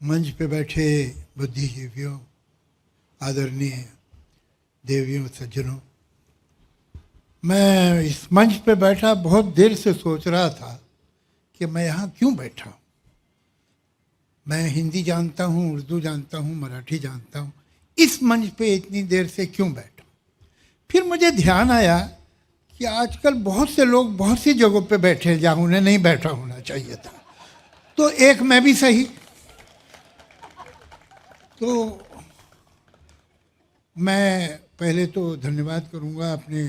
मंच पे बैठे बुद्धिजीवियों, आदरणीय देवियों, सज्जनों, मैं इस मंच पे बैठा बहुत देर से सोच रहा था कि मैं यहाँ क्यों बैठा हूँ। मैं हिंदी जानता हूँ, उर्दू जानता हूँ, मराठी जानता हूँ, इस मंच पे इतनी देर से क्यों बैठा। फिर मुझे ध्यान आया कि आजकल बहुत से लोग बहुत सी जगहों पे बैठे हैं जहाँ उन्हें नहीं बैठा होना चाहिए था, तो एक मैं भी सही। तो मैं पहले तो धन्यवाद करूंगा अपने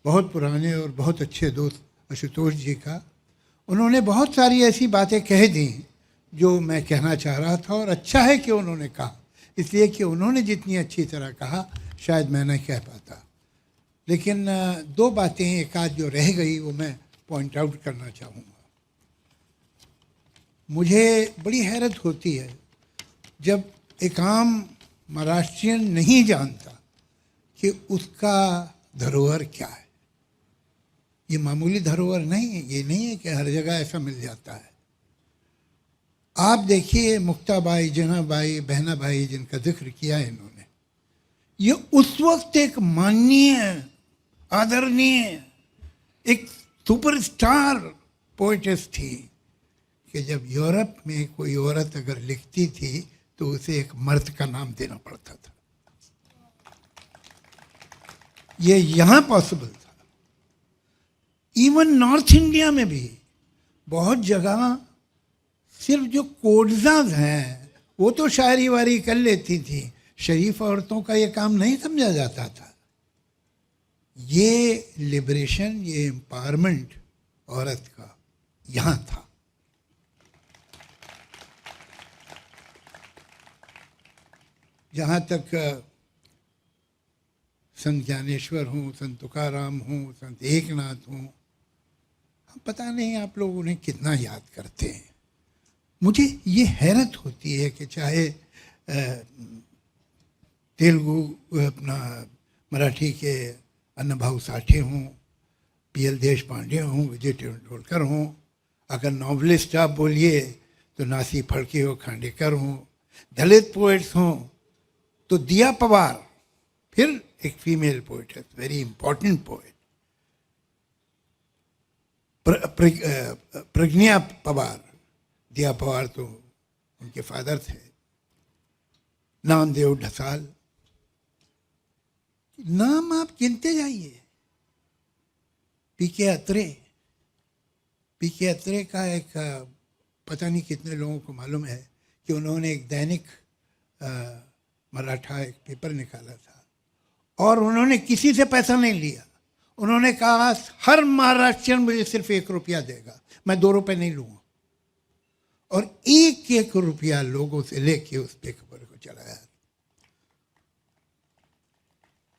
बहुत पुराने और बहुत अच्छे दोस्त आशुतोष जी का। उन्होंने बहुत सारी ऐसी बातें कह दी जो मैं कहना चाह रहा था, और अच्छा है कि उन्होंने कहा, इसलिए कि उन्होंने जितनी अच्छी तरह कहा शायद मैं नहीं कह पाता। लेकिन दो बातें एक आध जो रह गई वो मैं पॉइंट आउट करना चाहूँगा। मुझे बड़ी हैरत होती है जब एक आम महाराष्ट्रियन नहीं जानता कि उसका धरोहर क्या है। ये मामूली धरोहर नहीं है, ये नहीं है कि हर जगह ऐसा मिल जाता है। आप देखिए मुक्ताबाई, जनाबाई, बहनाबाई जिनका जिक्र किया है इन्होंने, ये उस वक्त एक माननीय, आदरणीय, एक सुपरस्टार पोएटेस थी कि जब यूरोप में कोई औरत अगर लिखती थी तो उसे एक मर्द का नाम देना पड़ता था। ये यहाँ पॉसिबल था। इवन नॉर्थ इंडिया में भी बहुत जगह सिर्फ जो कोडजाज हैं वो तो शायरी वारी कर लेती थी, शरीफ औरतों का ये काम नहीं समझा जाता था। ये लिबरेशन, ये एम्पावरमेंट औरत का यहाँ था। जहाँ तक संत ज्ञानेश्वर हूँ, संत तुकाराम हूँ, संत एकनाथ हूँ, पता नहीं आप लोग उन्हें कितना याद करते हैं। मुझे ये हैरत होती है कि चाहे तेलुगु अपना मराठी के अन्नभाऊ साठे हों, पीएल देशपांडे हों, विजय तेंदुलकर हों, अगर नॉवलिस्ट आप बोलिए तो नासी फड़के हो, खांडेकर हों, दलित पोइट्स हों तो दिया पवार, फिर एक फीमेल पोइट है, वेरी इंपॉर्टेंट पोइट, प्रज्ञा पवार। दिया पवार तो उनके फादर थे। नामदेव ढसाल, नाम आप गिनते जाइए। पीके अत्रे, पीके अत्रे का एक पता नहीं कितने लोगों को मालूम है कि उन्होंने एक दैनिक मराठा एक पेपर निकाला था और उन्होंने किसी से पैसा नहीं लिया। उन्होंने कहा हर महाराष्ट्रियन मुझे सिर्फ 1 रुपया देगा, मैं 2 रुपये नहीं लूँगा। और 1-1 रुपया लोगों से लेके उस पेपर को चलाया।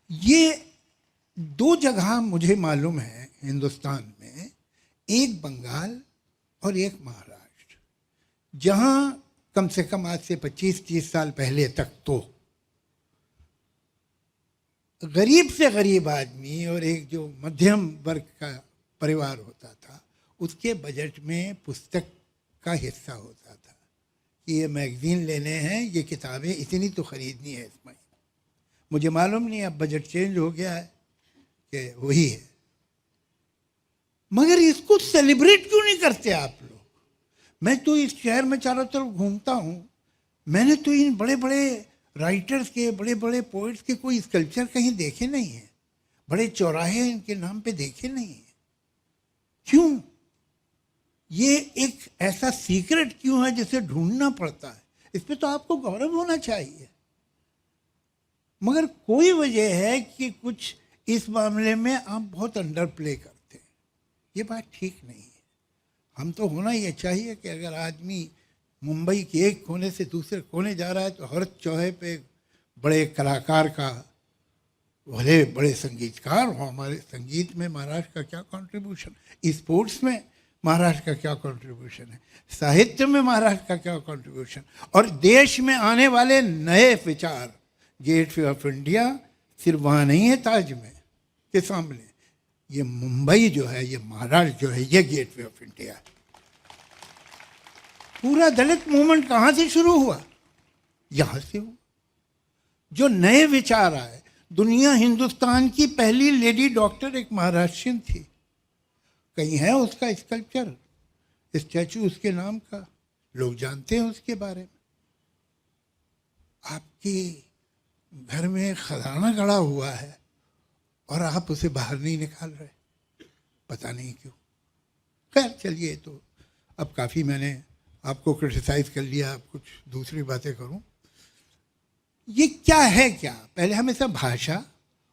ये 2 जगह मुझे मालूम है हिंदुस्तान में, एक बंगाल और एक महाराष्ट्र, जहाँ कम से कम आज से 25-30 साल पहले तक तो गरीब से गरीब आदमी और एक जो मध्यम वर्ग का परिवार होता था उसके बजट में पुस्तक का हिस्सा होता था कि ये मैगजीन लेने हैं, ये किताबें इतनी तो खरीदनी है इस महीने। मुझे मालूम नहीं अब बजट चेंज हो गया है कि वही है, मगर इसको सेलिब्रेट क्यों नहीं करते आप लोग। मैं तो इस शहर में चारों तरफ घूमता हूँ, मैंने तो इन बड़े बड़े राइटर्स के, बड़े बड़े पोइट्स के कोई स्कल्पचर कहीं देखे नहीं हैं, बड़े चौराहे इनके नाम पे देखे नहीं हैं। क्यों? ये एक ऐसा सीक्रेट क्यों है जिसे ढूंढना पड़ता है? इस पे तो आपको गौरव होना चाहिए, मगर कोई वजह है कि कुछ इस मामले में आप बहुत अंडर प्ले करते हैं। ये बात ठीक नहीं है। हम तो होना ये चाहिए कि अगर आदमी मुंबई के एक कोने से दूसरे कोने जा रहा है तो हर चौहे पे बड़े कलाकार का, भले बड़े संगीतकार हो। हमारे संगीत में महाराष्ट्र का क्या कंट्रीब्यूशन, स्पोर्ट्स में महाराष्ट्र का क्या कंट्रीब्यूशन है, साहित्य में महाराष्ट्र का क्या कंट्रीब्यूशन, और देश में आने वाले नए विचार। गेट वे ऑफ इंडिया सिर्फ वहाँ नहीं है ताज में के सामने, ये मुंबई जो है, ये महाराष्ट्र जो है, ये गेट वे ऑफ इंडिया है। पूरा दलित मूवमेंट कहाँ से शुरू हुआ? यहाँ से हुआ। जो नए विचार आए, दुनिया हिंदुस्तान की पहली लेडी डॉक्टर एक महाराष्ट्रियन थी, कहीं है उसका स्कल्पचर, स्टैचू उसके नाम का, लोग जानते हैं उसके बारे में। आपके घर में खजाना गड़ा हुआ है और आप उसे बाहर नहीं निकाल रहे, पता नहीं क्यों। खैर चलिए, तो अब काफ़ी मैंने आपको क्रिटिसाइज कर लिया, अब कुछ दूसरी बातें करूं। ये क्या है, क्या पहले हमें सब भाषा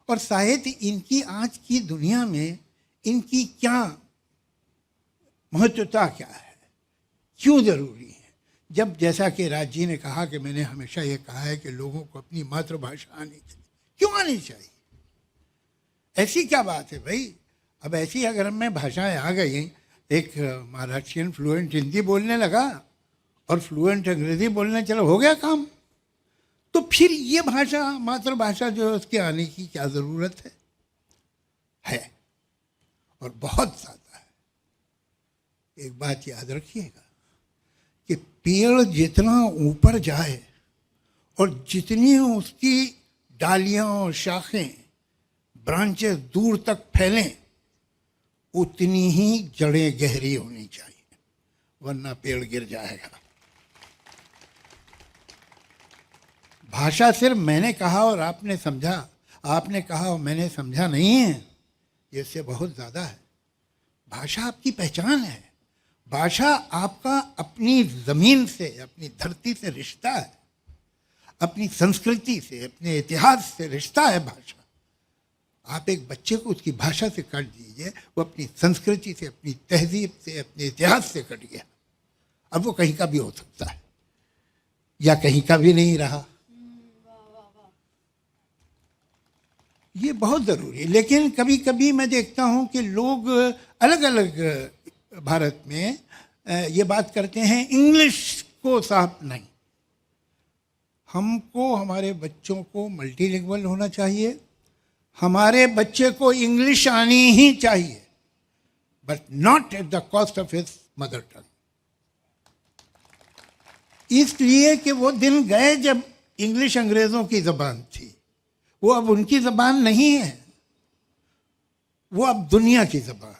और साहित्य, इनकी आज की दुनिया में इनकी क्या महत्वता क्या है, क्यों ज़रूरी है? जब जैसा कि राज जी ने कहा कि मैंने हमेशा ये कहा है कि लोगों को अपनी मातृभाषा आनी चाहिए। क्यों आनी चाहिए? ऐसी क्या बात है भाई? अब ऐसी अगर मैं भाषाएं आ गई, एक महाराष्ट्रियन फ्लुएंट हिंदी बोलने लगा और फ्लुएंट अंग्रेजी बोलने चलो, हो गया काम। तो फिर ये भाषा, मातृभाषा जो है, उसके आने की क्या ज़रूरत है और बहुत ज़्यादा है। एक बात याद रखिएगा कि पेड़ जितना ऊपर जाए और जितनी उसकी डालियां और शाखें, ब्रांचेस दूर तक फैलें, उतनी ही जड़ें गहरी होनी चाहिए, वरना पेड़ गिर जाएगा। भाषा सिर्फ मैंने कहा और आपने समझा, आपने कहा और मैंने समझा नहीं है, ये इससे बहुत ज़्यादा है। भाषा आपकी पहचान है। भाषा आपका अपनी ज़मीन से, अपनी धरती से रिश्ता है, अपनी संस्कृति से, अपने इतिहास से रिश्ता है भाषा। आप एक बच्चे को उसकी भाषा से काट दीजिए, वो अपनी संस्कृति से, अपनी तहजीब से, अपने इतिहास से कट गया। अब वो कहीं का भी हो सकता है या कहीं का भी नहीं रहा। ये बहुत ज़रूरी है। लेकिन कभी कभी मैं देखता हूँ कि लोग अलग अलग भारत में ये बात करते हैं, इंग्लिश को साफ नहीं। हमको, हमारे बच्चों को मल्टीलिंगुअल होना चाहिए, हमारे बच्चे को इंग्लिश आनी ही चाहिए, but not at the cost of his mother tongue. इसलिए कि वो दिन गए जब इंग्लिश अंग्रेज़ों की ज़बान थी, वो अब उनकी ज़बान नहीं है, वो अब दुनिया की ज़बान है।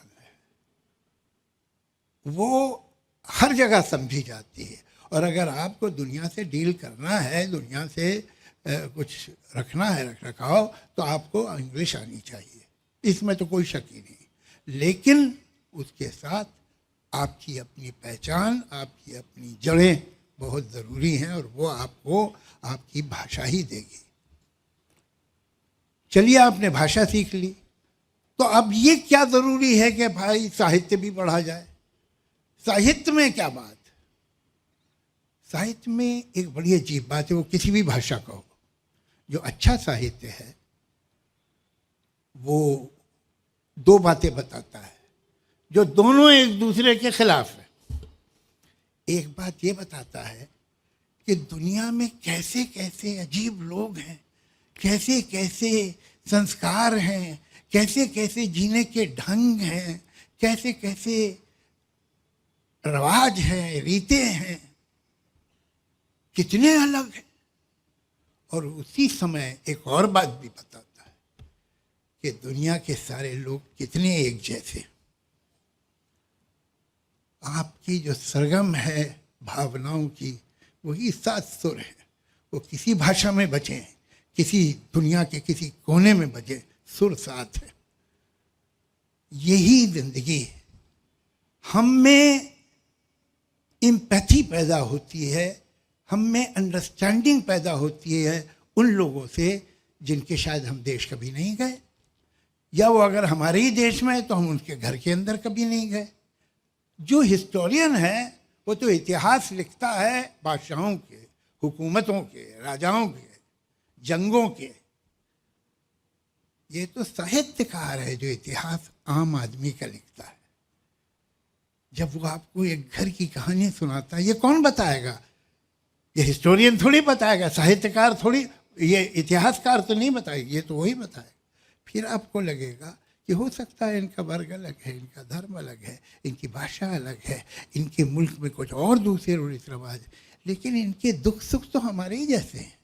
वो हर जगह समझी जाती है। और अगर आपको दुनिया से डील करना है, दुनिया से कुछ रखना है, रख रखाव, तो आपको इंग्लिश आनी चाहिए, इसमें तो कोई शक ही नहीं। लेकिन उसके साथ आपकी अपनी पहचान, आपकी अपनी जड़ें बहुत ज़रूरी हैं, और वो आपको आपकी भाषा ही देगी। चलिए, आपने भाषा सीख ली, तो अब ये क्या ज़रूरी है कि भाई साहित्य भी पढ़ा जाए। साहित्य में क्या बात? साहित्य में एक बड़ी अजीब बात है, वो किसी भी भाषा का हो, जो अच्छा साहित्य है वो दो बातें बताता है जो दोनों एक दूसरे के खिलाफ है। एक बात ये बताता है कि दुनिया में कैसे कैसे अजीब लोग हैं, कैसे कैसे संस्कार हैं, कैसे कैसे जीने के ढंग हैं, कैसे कैसे रवाज हैं, रीतें हैं, कितने अलग हैं। और उसी समय एक और बात भी बताता है कि दुनिया के सारे लोग कितने एक जैसे। आपकी जो सरगम है भावनाओं की, वही 7 सुर है, वो किसी भाषा में बचे, किसी दुनिया के किसी कोने में बजे, सुर 7 है। यही जिंदगी है। हम में एम्पैथी पैदा होती है, हम में अंडरस्टैंडिंग पैदा होती है उन लोगों से जिनके शायद हम देश कभी नहीं गए, या वो अगर हमारे ही देश में है तो हम उनके घर के अंदर कभी नहीं गए। जो हिस्टोरियन है वो तो इतिहास लिखता है बादशाहों के, हुकूमतों के, राजाओं के, जंगों के। ये तो साहित्यकार है जो इतिहास आम आदमी का लिखता है। जब वो आपको एक घर की कहानी सुनाता है, ये कौन बताएगा? ये हिस्टोरियन थोड़ी बताएगा, साहित्यकार थोड़ी, ये इतिहासकार तो नहीं बताएगा, ये तो वही बताएगा। फिर आपको लगेगा कि हो सकता है इनका वर्ग अलग है, इनका धर्म अलग है, इनकी भाषा अलग है, इनके मुल्क में कुछ और दूसरे रिवाज, लेकिन इनके दुख सुख तो हमारे ही जैसे हैं।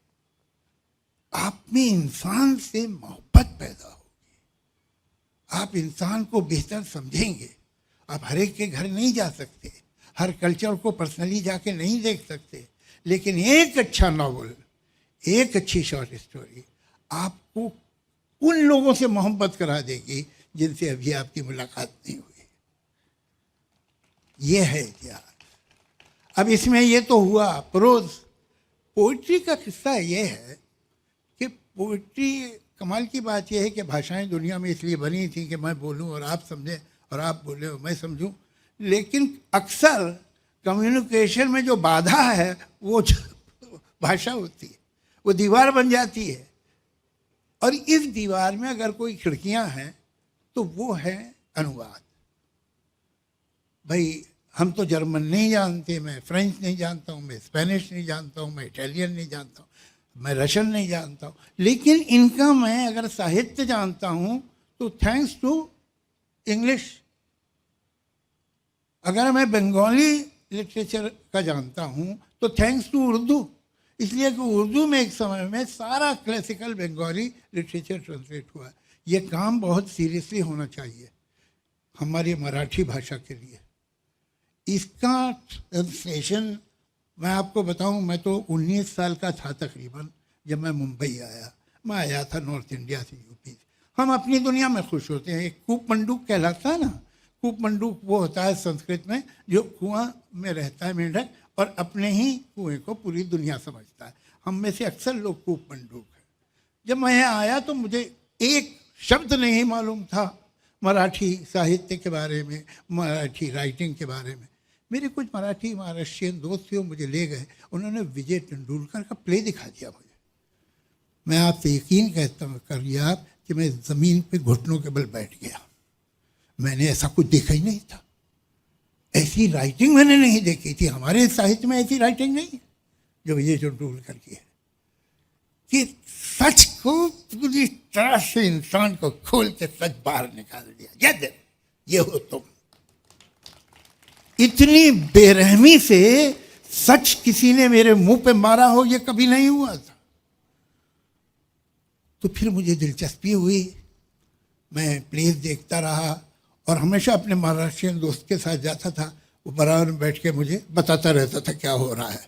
आप में इंसान से मोहब्बत पैदा होगी, आप इंसान को बेहतर समझेंगे। आप हर एक के घर नहीं जा सकते, हर कल्चर को पर्सनली जाके नहीं देख सकते, लेकिन एक अच्छा नॉवल, एक अच्छी शॉर्ट स्टोरी आपको उन लोगों से मोहब्बत करा देगी जिनसे अभी आपकी मुलाकात नहीं हुई। ये है इतिहास। अब इसमें ये तो हुआ प्रोज। पोइट्री का किस्सा ये है कि पोइट्री, कमाल की बात यह है कि भाषाएं दुनिया में इसलिए बनी थी कि मैं बोलूं और आप समझें और आप बोले और मैं समझूं, लेकिन अक्सर कम्युनिकेशन में जो बाधा है वो भाषा होती है, वो दीवार बन जाती है। और इस दीवार में अगर कोई खिड़कियां हैं तो वो है अनुवाद। भाई हम तो जर्मन नहीं जानते, मैं फ्रेंच नहीं जानता हूँ, मैं स्पेनिश नहीं जानता हूँ, मैं इटालियन नहीं जानता हूँ, मैं रशियन नहीं जानता हूँ, लेकिन इनका मैं अगर साहित्य जानता हूँ तो थैंक्स टू इंग्लिश। अगर मैं बंगाली लिटरेचर का जानता हूँ तो थैंक्स टू उर्दू, इसलिए कि उर्दू में एक समय में सारा क्लासिकल बंगाली लिटरेचर ट्रांसलेट हुआ। ये काम बहुत सीरियसली होना चाहिए हमारी मराठी भाषा के लिए। इसका ट्रांसलेशन मैं आपको बताऊं, मैं तो 19 साल का था तकरीबन जब मैं मुंबई आया। मैं आया था नॉर्थ इंडिया से, यूपी से। हम अपनी दुनिया में खुश होते हैं। एक कूप मंडूक कहलाता है ना, कूप मंडूक वो होता है संस्कृत में जो कुआं में रहता है मेंढक और अपने ही कुएं को पूरी दुनिया समझता है। हम में से अक्सर लोग कूप मंडूक हैं। जब मैं यहाँ आया तो मुझे एक शब्द नहीं मालूम था मराठी साहित्य के बारे में, मराठी राइटिंग के बारे में। मेरे कुछ मराठी महाराष्ट्रियन दोस्त थे, वो मुझे ले गए, उन्होंने विजय तेंदुलकर का प्ले दिखा दिया मुझे। मैं आपसे यकीन कहता हूँ करिए आप कि मैं ज़मीन पे घुटनों के बल बैठ गया। मैंने ऐसा कुछ देखा ही नहीं था, ऐसी राइटिंग मैंने नहीं देखी थी। हमारे साहित्य में ऐसी राइटिंग नहीं जो विजय तेंदुलकर की है, कि सच को पूरी तरह से इंसान को खोल के सच बाहर निकाल दिया। ये हो तुम। इतनी बेरहमी से सच किसी ने मेरे मुंह पे मारा हो ये कभी नहीं हुआ था। तो फिर मुझे दिलचस्पी हुई, मैं प्लेस देखता रहा और हमेशा अपने महाराष्ट्रियन दोस्त के साथ जाता था। वो बराबर में बैठ के मुझे बताता रहता था क्या हो रहा है।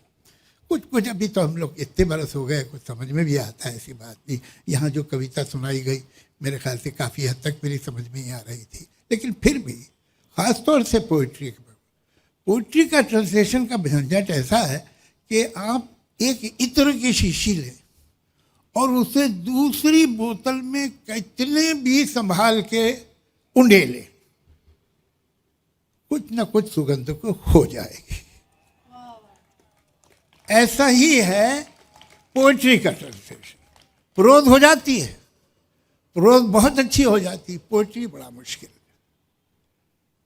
कुछ अभी तो हम लोग इतने बरस हो गए, कुछ समझ में भी आता है, ऐसी बात नहीं। यहाँ जो कविता सुनाई गई मेरे ख्याल से काफ़ी हद तक मेरी समझ में ही आ रही थी, लेकिन फिर भी ख़ासतौर से पोइट्री का ट्रांसलेशन का झंझट ऐसा है कि आप एक इत्र की शीशी लें और उसे दूसरी बोतल में कितने भी संभाल के उंडेलें, कुछ न कुछ सुगंध को खो जाएगी। ऐसा ही है पोइट्री का ट्रांसलेशन। प्रोज हो जाती है, प्रोज बहुत अच्छी हो जाती है, पोइट्री बड़ा मुश्किल है।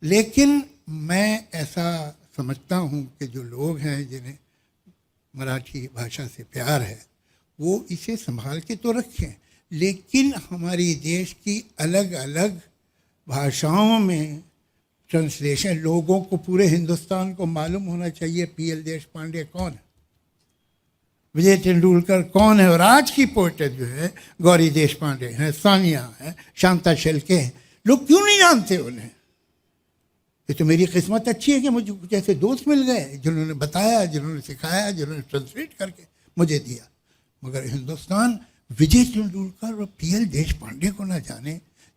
लेकिन मैं ऐसा समझता हूँ कि जो लोग हैं जिन्हें मराठी भाषा से प्यार है वो इसे संभाल के तो रखें, लेकिन हमारी देश की अलग अलग भाषाओं में ट्रांसलेशन लोगों को, पूरे हिंदुस्तान को मालूम होना चाहिए पीएल देशपांडे कौन है, विजय तेंदुलकर कौन है। और आज की पोइटर जो है गौरी देशपांडे हैं, सानिया हैं, शांता शेल्के हैं। लोग क्यों नहीं जानते उन्हें? ये तो मेरी किस्मत अच्छी है कि मुझे कुछ ऐसे दोस्त मिल गए जिन्होंने बताया, जिन्होंने सिखाया, जिन्होंने ट्रांसलेट करके मुझे दिया। मगर हिंदुस्तान विजय तेंदुलकर और पीएल देशपांडे को ना जाने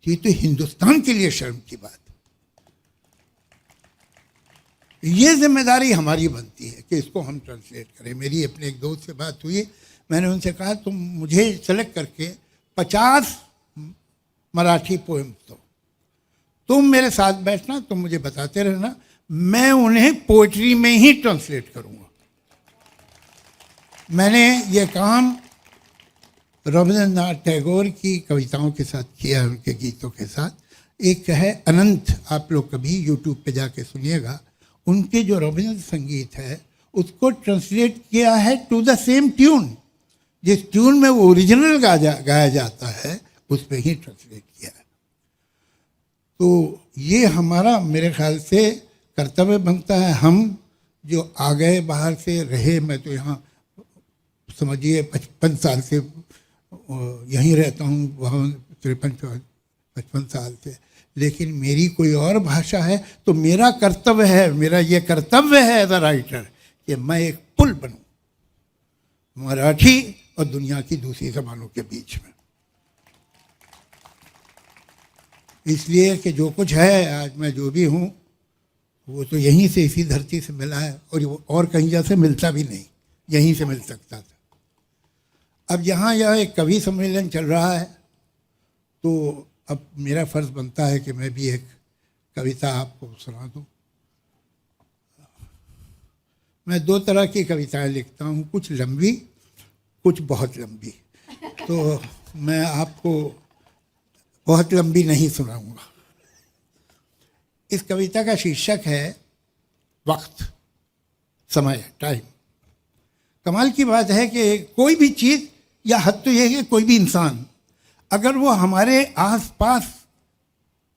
तो ये तो हिंदुस्तान के लिए शर्म की बात। ये जिम्मेदारी हमारी बनती है कि इसको हम ट्रांसलेट करें। मेरी अपने एक दोस्त से बात हुई, मैंने उनसे कहा तुम मुझे सेलेक्ट करके 50 मराठी पोएम दो, तुम मेरे साथ बैठना, तुम मुझे बताते रहना, मैं उन्हें पोइट्री में ही ट्रांसलेट करूँगा। मैंने ये काम रविंद्रनाथ टैगोर की कविताओं के साथ किया है, उनके गीतों के साथ। एक है अनंत, आप लोग कभी यूट्यूब पे जाके सुनिएगा। उनके जो रविंद्र संगीत है उसको ट्रांसलेट किया है टू द सेम ट्यून, जिस ट्यून में वो ओरिजिनल गाया जाता है उस पर ही ट्रांसलेट किया है। तो ये हमारा मेरे ख्याल से कर्तव्य बनता है, हम जो आ गए बाहर से रहे, मैं तो यहाँ समझिए 55 साल से यहीं रहता हूँ, वहाँ 53-55 साल से, लेकिन मेरी कोई और भाषा है तो मेरा कर्तव्य है, मेरा ये कर्तव्य है एज अ राइटर कि मैं एक पुल बनूं मराठी और दुनिया की दूसरी जबानों के बीच में। इसलिए कि जो कुछ है आज मैं जो भी हूँ वो तो यहीं से, इसी धरती से मिला है, और वो और कहीं जैसे मिलता भी नहीं, यहीं से मिल सकता था। अब यहाँ यह एक कवि सम्मेलन चल रहा है तो अब मेरा फ़र्ज़ बनता है कि मैं भी एक कविता आपको सुना दूँ। मैं दो तरह की कविताएं लिखता हूँ, कुछ लंबी, कुछ बहुत लंबी। तो मैं आपको बहुत लंबी नहीं सुनाऊंगा। इस कविता का शीर्षक है वक्त, समय, टाइम। कमाल की बात है कि कोई भी चीज़, या हद तो यह है कि कोई भी इंसान, अगर वो हमारे आसपास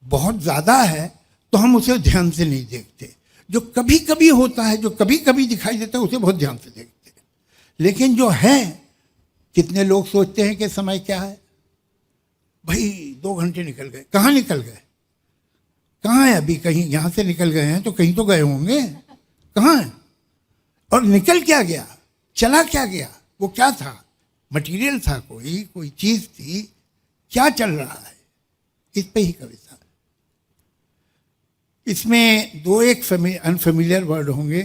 बहुत ज़्यादा है तो हम उसे ध्यान से नहीं देखते। जो कभी कभी होता है, जो कभी कभी दिखाई देता है, उसे बहुत ध्यान से देखते हैं। लेकिन जो है, कितने लोग सोचते हैं कि समय क्या है, भाई 2 घंटे निकल गए, कहाँ निकल गए, कहाँ है अभी, कहीं यहाँ से निकल गए हैं तो कहीं तो गए होंगे, कहाँ है, और निकल क्या गया, चला क्या गया, वो क्या था, मटेरियल था, कोई चीज़ थी, क्या चल रहा है, इस पे ही कविता। इसमें 2-1 अनफेमिलियर वर्ड होंगे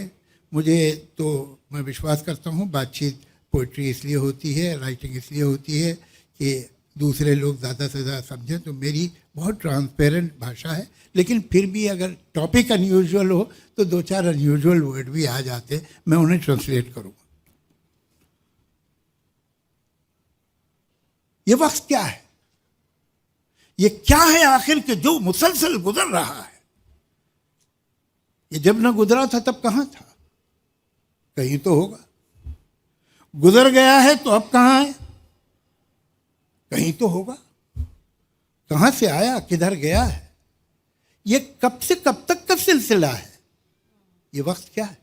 मुझे, तो मैं विश्वास करता हूँ बातचीत, पोइट्री इसलिए होती है, राइटिंग इसलिए होती है कि दूसरे लोग ज़्यादा से ज़्यादा समझें। तो मेरी बहुत ट्रांसपेरेंट भाषा है, लेकिन फिर भी अगर टॉपिक अनयूजुअल हो तो 2-4 अनयूजुअल वर्ड भी आ जाते, मैं उन्हें ट्रांसलेट करूँगा। ये वक्त क्या है, ये क्या है आखिर के जो मुसलसल गुजर रहा है। ये जब न गुजरा था तब कहाँ था, कहीं तो होगा, गुजर गया है तो अब कहाँ है, कहीं तो होगा, कहाँ से आया किधर गया है, ये कब से कब तक का सिलसिला है। ये वक्त क्या है,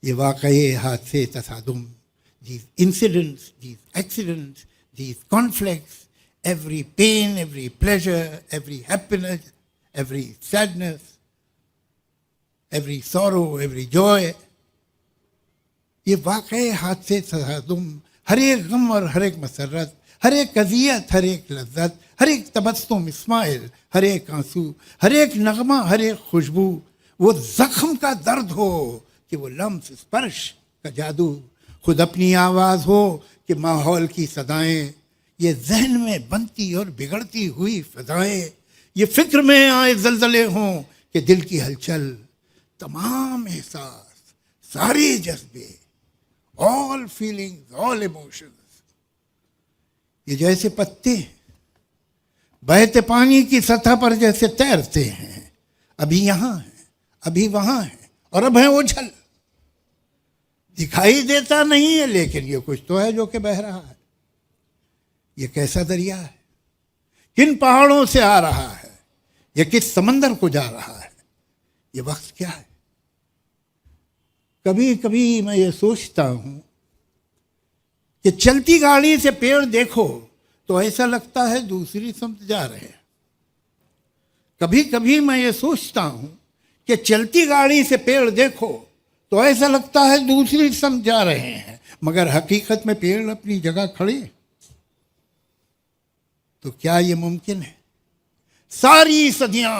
ये वाक़ये, हादसे, तसादुम, these incidents, these accidents, these conflicts, every pain, every pleasure, every happiness, every sadness, every sorrow, every joy, ये वाक़ई हादसे, तसादुम, हर एक गम और हर एक मसरत, हर एक अज़ियत, हर एक लज्जत, हर एक तबस्सुम इस्माइल, हर एक आंसू, हर एक नगमा, हर एक खुशबू, वो ज़ख्म का दर्द हो कि वो लम्स, स्पर्श का जादू, खुद अपनी आवाज़ हो कि माहौल की सदाएं, ये जहन में बनती और बिगड़ती हुई फ़ज़ाएं, ये फ़िक्र में आए ज़लज़ले हों कि दिल की हलचल, तमाम एहसास, सारे जज्बे, ऑल फीलिंग्स, ऑल इमोशंस, ये जैसे पत्ते बहते पानी की सतह पर जैसे तैरते हैं, अभी यहाँ हैं, अभी वहाँ हैं, और अब है ओझल, दिखाई देता नहीं है लेकिन ये कुछ तो है जो कि बह रहा है। ये कैसा दरिया है, किन पहाड़ों से आ रहा है, ये किस समंदर को जा रहा है, ये वक्त क्या है। कभी कभी मैं ये सोचता हूँ कि चलती गाड़ी से पेड़ देखो तो ऐसा लगता है दूसरी समझ जा रहे हैं। कभी कभी मैं ये सोचता हूँ कि चलती गाड़ी से पेड़ देखो तो ऐसा लगता है दूसरी समझ जा रहे हैं, मगर हकीकत में पेड़ अपनी जगह खड़े। तो क्या ये मुमकिन है सारी सदियां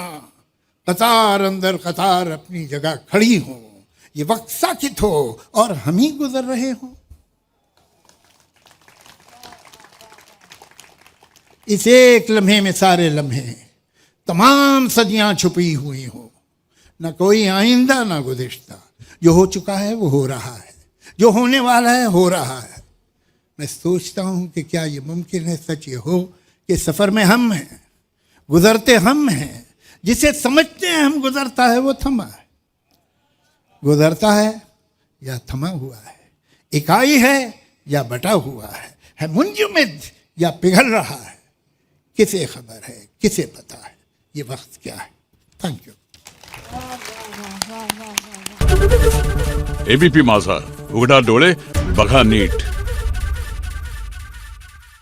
कतार अंदर कतार अपनी जगह खड़ी हों, ये वक्त साकित हो और हम ही गुजर रहे हों। इस एक लम्हे में सारे लम्हे, तमाम सदियां छुपी हुई हो, न कोई आइंदा न गुज़िश्ता, जो हो चुका है वो हो रहा है, जो होने वाला है हो रहा है। मैं सोचता हूँ कि क्या ये मुमकिन है, सच ये हो कि सफ़र में हम हैं, गुज़रते हम हैं, जिसे समझते हैं हम गुज़रता है वो थमा है, गुज़रता है या थमा हुआ है, इकाई है या बटा हुआ है मुंजमद या पिघल रहा है, किसे खबर है, किसे पता है ये वक्त क्या है। Thank you. एबीपी माझा, उघडा डोळे बघा नीट.